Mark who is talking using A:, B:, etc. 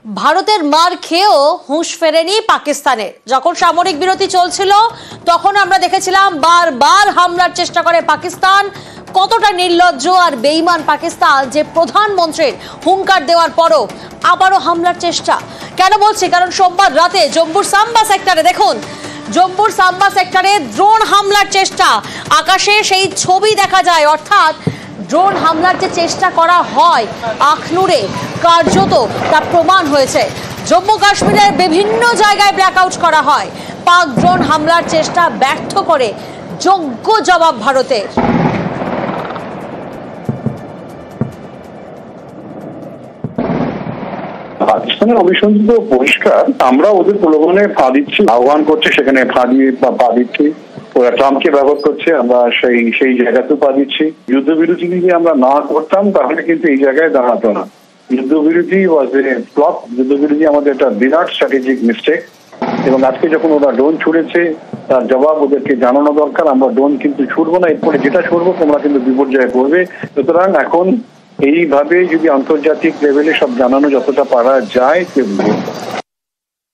A: ভারতের মার খেয়েও হুঁশ ফেরেনি পাকিস্তানের। যখন সামরিক বিরতি চলছিল তখন আমরা দেখেছিলাম বারবার হামলার চেষ্টা করে পাকিস্তান। কতটা নির্লজ্জ আর বেঈমান পাকিস্তান যে প্রধানমন্ত্রীর হুঙ্কার দেওয়ার পরও আবারও হামলার চেষ্টা। কেন বলছি? কারণ সোমবার রাতে জম্মুর সাম্বা সেক্টরে দেখুন, জম্মুর সাম্বা সেক্টরে ড্রোন হামলার চেষ্টা। আকাশে সেই ছবি দেখা যায়, অর্থাৎ ড্রোন হামলার যে চেষ্টা করা হয় আখনুরে, কার্যত তা প্রমাণ হয়েছে। জম্মু কাশ্মীরের বিভিন্ন জায়গায় ব্ল্যাকআউট করা হয়। পাক ড্রোন হামলার চেষ্টা ব্যর্থ করে যোগ্য জবাব ভারতের।
B: পাকিস্তানের অভিসন্ধি তো পরিষ্কার, আমরা ওদের প্রলোভনে ফা দিচ্ছি, আহ্বান করছে, সেখানে ফা দিয়ে পা দিচ্ছি। ওরা ট্রাম্পকে ব্যবহার করছে, আমরা সেই জায়গাতেও পা দিচ্ছি। যুদ্ধবিরতি যদি আমরা না করতাম তাহলে কিন্তু এই জায়গায় দাঁড়াতো না। যুদ্ধবিরতি ওয়াজ এ ফ্লপ। যুদ্ধবিরতি আমাদের একটা বিরাট স্ট্র্যাটেজিক মিস্টেক, এবং আজকে যখন ওরা ড্রোন ছুড়েছে তার জবাব ওদেরকে জানানো দরকার। আমরা ড্রোন কিন্তু ছুড়বো না, এরপরে যেটা ছুড়বো তোমরা কিন্তু বিপর্যয়ে পড়বে। সুতরাং এখন এইভাবে যদি আন্তর্জাতিক লেভেলে সব জানানো যতটা পারা যায়